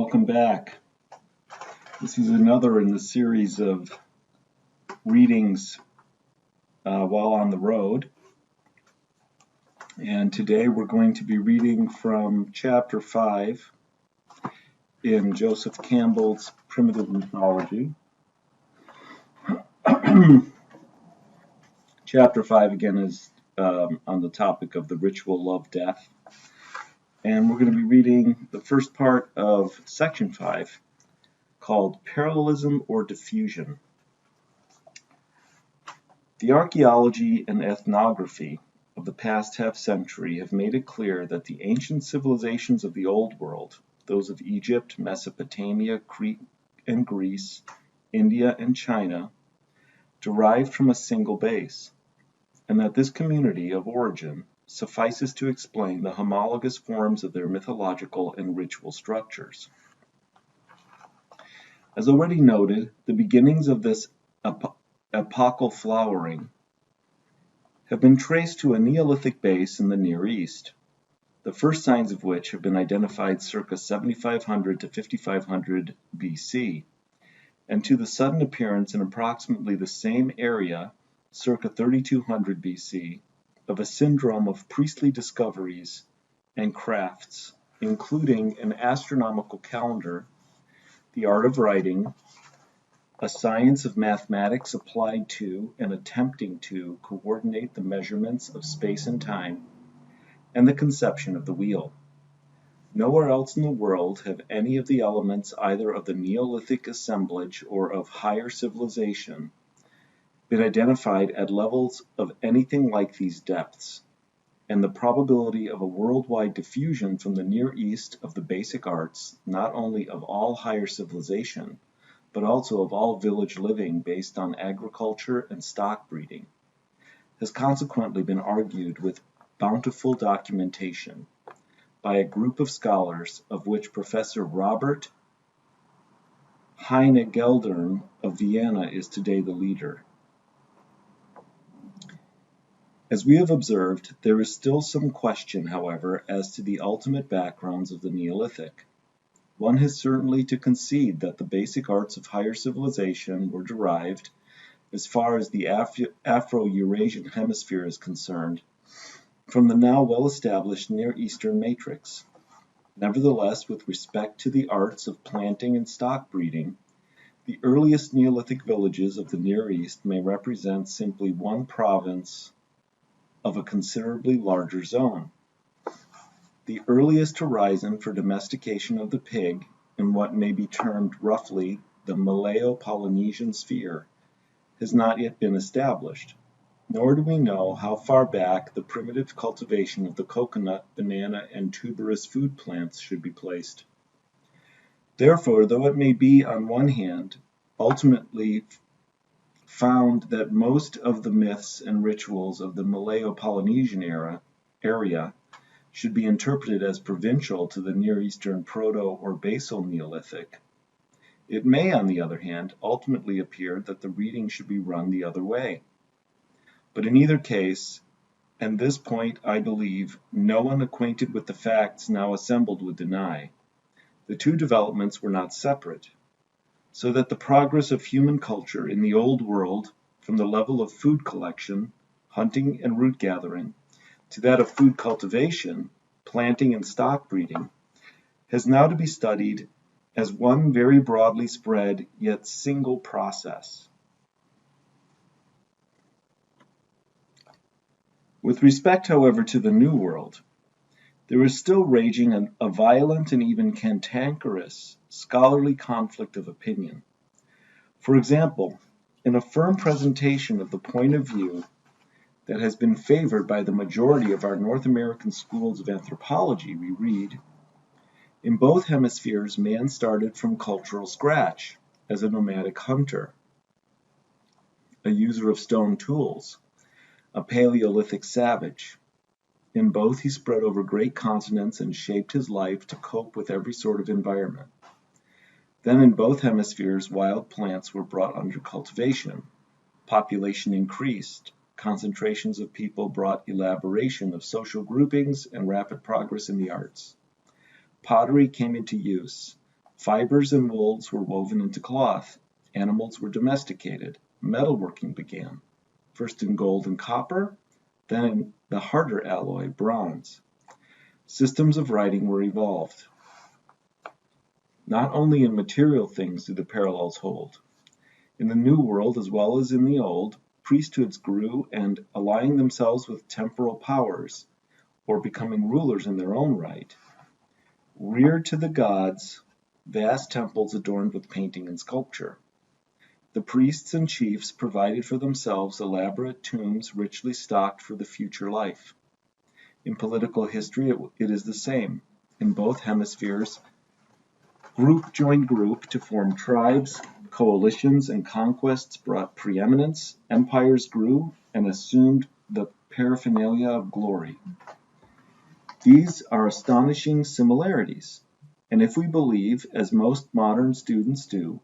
welcome back. This is another in the series of readings while on the road. And today we're going to be reading from chapter 5 in Joseph Campbell's Primitive Mythology. Chapter 5 again is on the topic of the ritual of death. And we're going to be reading the first part of section 5 called Parallelism or Diffusion. The archaeology and ethnography of the past half-century have made it clear that the ancient civilizations of the Old World, those of Egypt, Mesopotamia, Crete and Greece, India and China, derived from a single base, and that this community of origin suffices to explain the homologous forms of their mythological and ritual structures. As already noted, the beginnings of this epochal flowering have been traced to a Neolithic base in the Near East, the first signs of which have been identified circa 7500 to 5500 BC, and to the sudden appearance in approximately the same area, circa 3200 BC, of a syndrome of priestly discoveries and crafts, including an astronomical calendar, the art of writing, a science of mathematics applied to and attempting to coordinate the measurements of space and time, and the conception of the wheel. Nowhere else in the world have any of the elements either of the Neolithic assemblage or of higher civilization been identified at levels of anything like these depths, and the probability of a worldwide diffusion from the Near East of the basic arts, not only of all higher civilization, but also of all village living based on agriculture and stock breeding, has consequently been argued with bountiful documentation by a group of scholars of which Professor Robert Heinegeldern of Vienna is today the leader. As we have observed, there is still some question, however, as to the ultimate backgrounds of the Neolithic. One has certainly to concede that the basic arts of higher civilization were derived, as far as the Afro-Eurasian hemisphere is concerned, from the now well-established Near Eastern matrix. Nevertheless, with respect to the arts of planting and stock breeding, the earliest Neolithic villages of the Near East may represent simply one province of a considerably larger zone. The earliest horizon for domestication of the pig in what may be termed roughly the Malayo-Polynesian sphere has not yet been established, nor do we know how far back the primitive cultivation of the coconut, banana, and tuberous food plants should be placed. Therefore, though it may be on one hand ultimately found that most of the myths and rituals of the Malayo-Polynesian area should be interpreted as provincial to the Near Eastern Proto- or Basal Neolithic, it may, on the other hand, ultimately appear that the reading should be run the other way. But in either case, and this point I believe no one acquainted with the facts now assembled would deny, the two developments were not separate, so that the progress of human culture in the Old World, from the level of food collection, hunting and root gathering, to that of food cultivation, planting and stock breeding, has now to be studied as one very broadly spread yet single process. With respect, however, to the New World, there is still raging a violent and even cantankerous scholarly conflict of opinion. For example, in a firm presentation of the point of view that has been favored by the majority of our North American schools of anthropology, we read, "In both hemispheres, man started from cultural scratch as a nomadic hunter, a user of stone tools, a Paleolithic savage. In both, he spread over great continents and shaped his life to cope with every sort of environment. Then in both hemispheres, wild plants were brought under cultivation. Population increased. Concentrations of people brought elaboration of social groupings and rapid progress in the arts. Pottery came into use. Fibers and wools were woven into cloth. Animals were domesticated. Metalworking began, first in gold and copper, then in the harder alloy, bronze. Systems of writing were evolved. Not only in material things do the parallels hold. In the New World as well as in the Old, priesthoods grew and, aligning themselves with temporal powers, or becoming rulers in their own right, reared to the gods vast temples adorned with painting and sculpture. The priests and chiefs provided for themselves elaborate tombs richly stocked for the future life. In political history, it is the same. In both hemispheres, group joined group to form tribes, coalitions, and conquests brought preeminence, empires grew, and assumed the paraphernalia of glory. These are astonishing similarities, and if we believe, as most modern students do,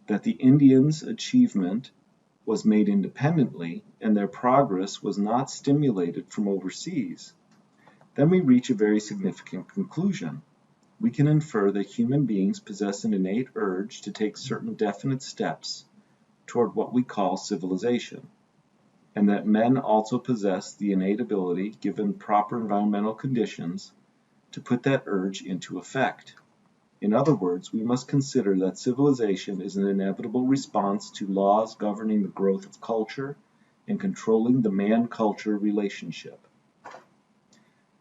that the Indians' achievement was made independently and their progress was not stimulated from overseas, then we reach a very significant conclusion. We can infer that human beings possess an innate urge to take certain definite steps toward what we call civilization, and that men also possess the innate ability, given proper environmental conditions, to put that urge into effect. In other words, we must consider that civilization is an inevitable response to laws governing the growth of culture and controlling the man-culture relationship.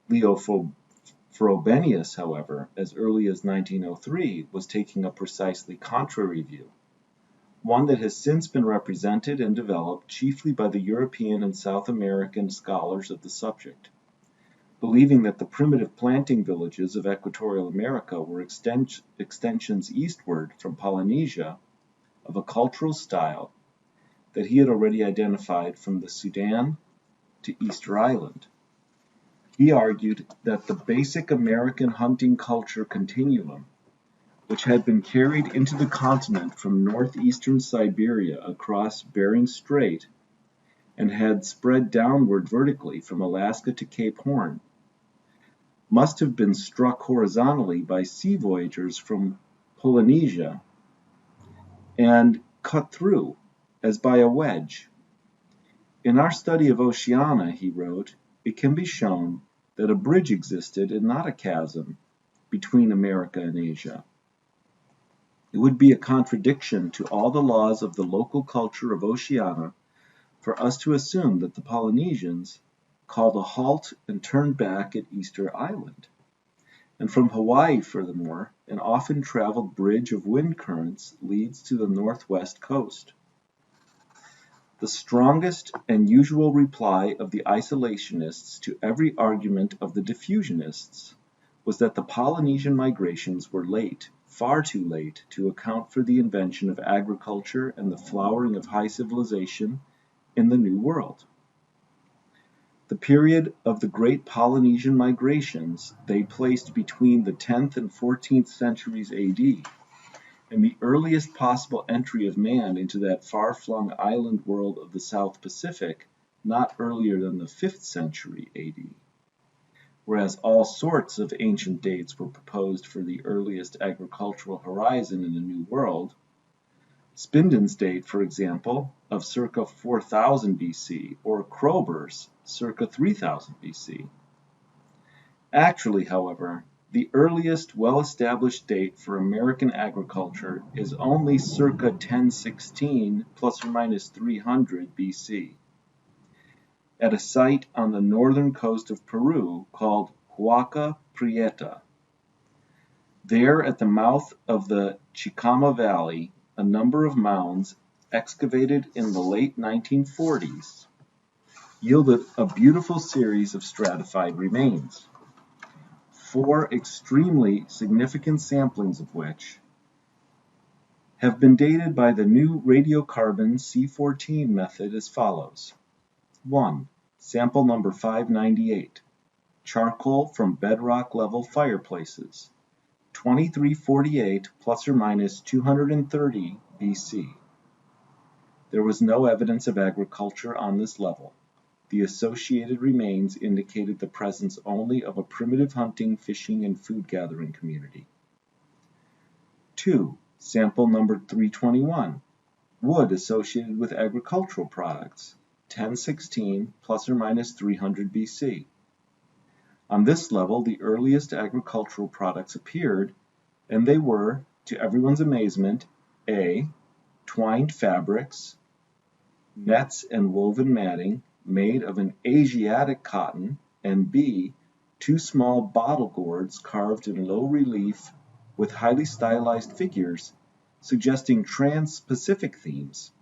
Leo Frobenius, however, as early as 1903, was taking a precisely contrary view, one that has since been represented and developed chiefly by the European and South American scholars of the subject, believing that the primitive planting villages of equatorial America were extensions eastward from Polynesia of a cultural style that he had already identified from the Sudan to Easter Island. He argued that the basic American hunting culture continuum, which had been carried into the continent from northeastern Siberia across Bering Strait and had spread downward vertically from Alaska to Cape Horn, must have been struck horizontally by sea voyagers from Polynesia and cut through as by a wedge. In our study of Oceania, he wrote, it can be shown that a bridge existed and not a chasm between America and Asia. It would be a contradiction to all the laws of the local culture of Oceania for us to assume that the Polynesians called a halt and turned back at Easter Island. And from Hawaii, furthermore, an often traveled bridge of wind currents leads to the northwest coast. The strongest and usual reply of the isolationists to every argument of the diffusionists was that the Polynesian migrations were late, far too late, to account for the invention of agriculture and the flowering of high civilization in the New World. The period of the great Polynesian migrations they placed between the 10th and 14th centuries AD, and the earliest possible entry of man into that far-flung island world of the South Pacific not earlier than the 5th century AD, whereas all sorts of ancient dates were proposed for the earliest agricultural horizon in the New World. Spinden's date, for example, of circa 4000 BC, or Kroeber's circa 3000 BC. Actually, however, the earliest well-established date for American agriculture is only circa 1016 plus or minus 300 BC, at a site on the northern coast of Peru called Huaca Prieta. There, at the mouth of the Chicama Valley, a number of mounds excavated in the late 1940s yielded a beautiful series of stratified remains, 4 extremely significant samplings of which have been dated by the new radiocarbon C14 method as follows. 1. Sample number 598, charcoal from bedrock level fireplaces, 2348 plus or minus 230 BC. There was no evidence of agriculture on this level. The associated remains indicated the presence only of a primitive hunting, fishing, and food gathering community. 2. Sample number 321. Wood associated with agricultural products, 1016 plus or minus 300 BC. On this level, the earliest agricultural products appeared, and they were, to everyone's amazement, A. Twined fabrics, nets and woven matting made of an Asiatic cotton, and B. Two small bottle gourds carved in low relief with highly stylized figures, suggesting trans-Pacific themes,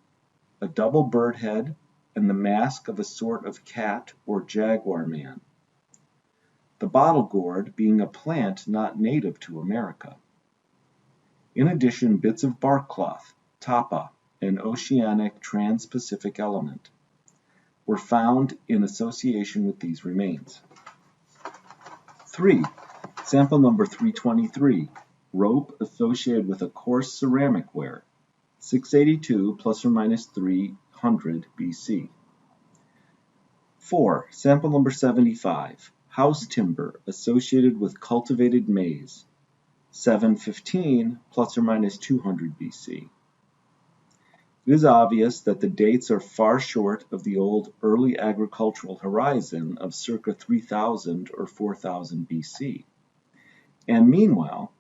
a double bird head and the mask of a sort of cat or jaguar man. The bottle gourd being a plant not native to America. In addition, bits of bark cloth, tapa, an oceanic trans-Pacific element, were found in association with these remains. 3. Sample number 323. Rope associated with a coarse ceramic ware, 682 plus or minus 300 BC. 4. Sample number 75. House timber associated with cultivated maize, 715 plus or minus 200 BC. It is obvious that the dates are far short of the old early agricultural horizon of circa 3000 or 4000 BC. And meanwhile,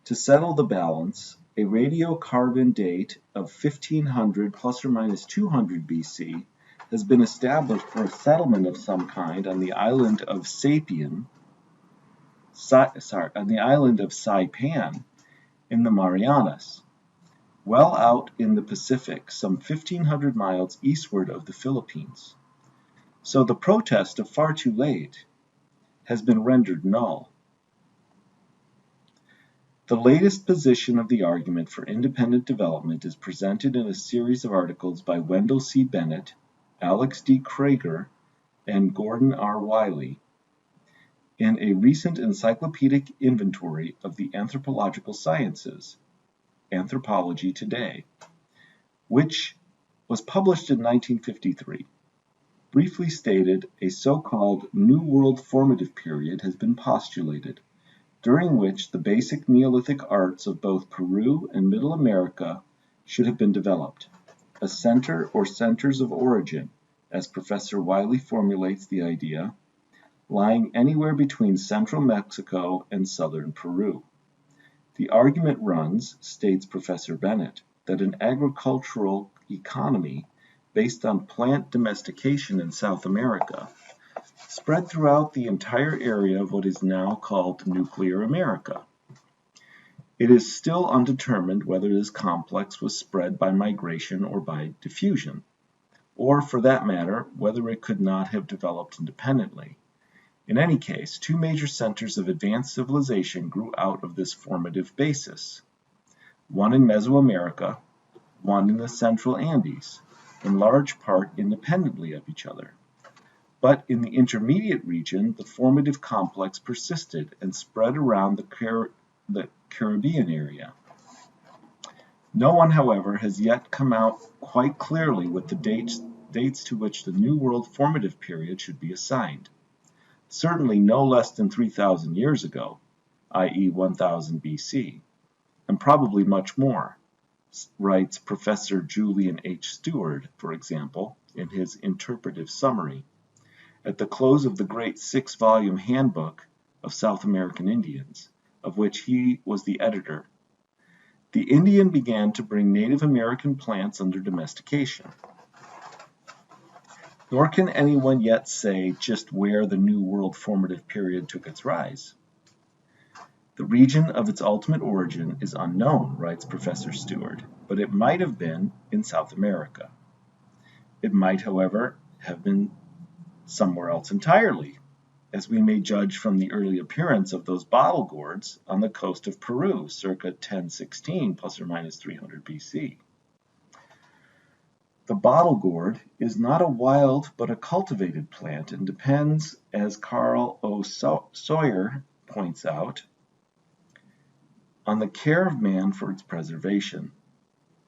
to settle the balance, a radiocarbon date of 1500 plus or minus 200 BC has been established for a settlement of some kind on the island of Saipan in the Marianas, well out in the Pacific, some 1,500 miles eastward of the Philippines. So the protest of far too late has been rendered null. The latest position of the argument for independent development is presented in a series of articles by Wendell C. Bennett, Alex D. Krager, and Gordon R. Wiley in a recent encyclopedic inventory of the anthropological sciences, Anthropology Today, which was published in 1953. Briefly stated, a so-called New World formative period has been postulated, during which the basic Neolithic arts of both Peru and Middle America should have been developed. A center or centers of origin, as Professor Wiley formulates the idea, lying anywhere between central Mexico and southern Peru. The argument runs, states Professor Bennett, that an agricultural economy based on plant domestication in South America spread throughout the entire area of what is now called Nuclear America. It is still undetermined whether this complex was spread by migration or by diffusion, or for that matter, whether it could not have developed independently. In any case, two major centers of advanced civilization grew out of this formative basis, one in Mesoamerica, one in the Central Andes, in large part independently of each other. But in the intermediate region, the formative complex persisted and spread around the Caribbean area. No one, however, has yet come out quite clearly with the dates to which the New World formative period should be assigned. Certainly no less than 3,000 years ago, i.e. 1000 BC, and probably much more, writes Professor Julian H. Stewart, for example, in his interpretive summary, at the close of the great 6-volume Handbook of South American Indians, of which he was the editor. The Indian began to bring Native American plants under domestication. Nor can anyone yet say just where the New World formative period took its rise. The region of its ultimate origin is unknown, writes Professor Stewart, but it might have been in South America. It might, however, have been somewhere else entirely, as we may judge from the early appearance of those bottle gourds on the coast of Peru, circa 1016 plus or minus 300 BC. The bottle gourd is not a wild but a cultivated plant and depends, as Carl O. Sawyer points out, on the care of man for its preservation.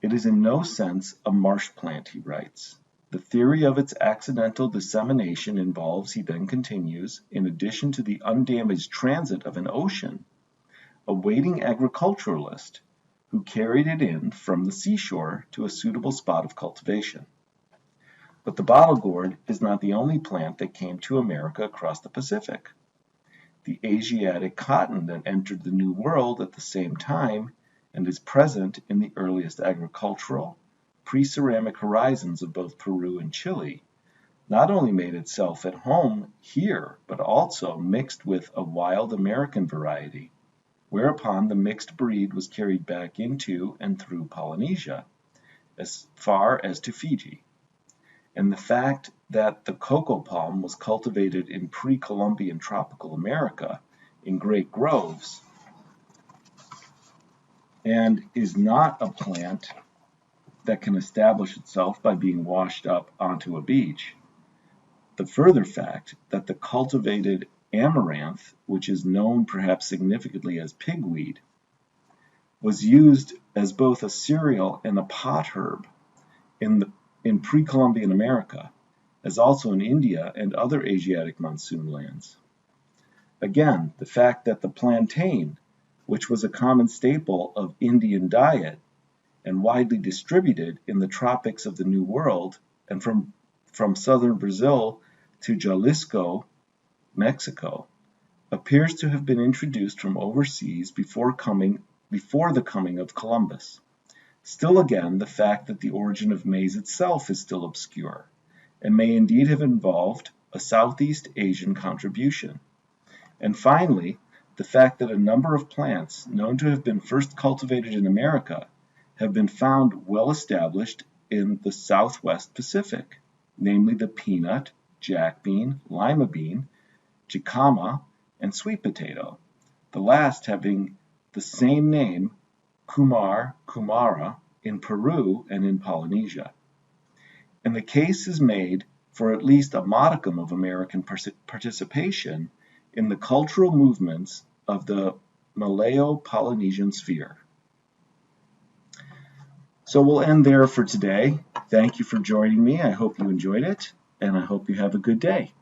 It is in no sense a marsh plant, he writes. The theory of its accidental dissemination involves, he then continues, in addition to the undamaged transit of an ocean, a waiting agriculturalist who carried it in from the seashore to a suitable spot of cultivation. But the bottle gourd is not the only plant that came to America across the Pacific. The Asiatic cotton that entered the New World at the same time and is present in the earliest agricultural, pre-ceramic horizons of both Peru and Chile, not only made itself at home here, but also mixed with a wild American variety, whereupon the mixed breed was carried back into and through Polynesia, as far as to Fiji. And the fact that the cocoa palm was cultivated in pre-Columbian tropical America in great groves and is not a plant that can establish itself by being washed up onto a beach. The further fact that the cultivated amaranth, which is known perhaps significantly as pigweed, was used as both a cereal and a pot herb in pre-Columbian America, as also in India and other Asiatic monsoon lands. Again, the fact that the plantain, which was a common staple of Indian diet and widely distributed in the tropics of the New World and from southern Brazil to Jalisco, Mexico, appears to have been introduced from overseas before the coming of Columbus. Still again, the fact that the origin of maize itself is still obscure, and may indeed have involved a Southeast Asian contribution. And finally, the fact that a number of plants known to have been first cultivated in America have been found well established in the Southwest Pacific, namely the peanut, jackbean, lima bean, jicama, and sweet potato, the last having the same name, kumara, in Peru and in Polynesia. And the case is made for at least a modicum of American participation in the cultural movements of the Malayo-Polynesian sphere. So we'll end there for today. Thank you for joining me. I hope you enjoyed it, and I hope you have a good day.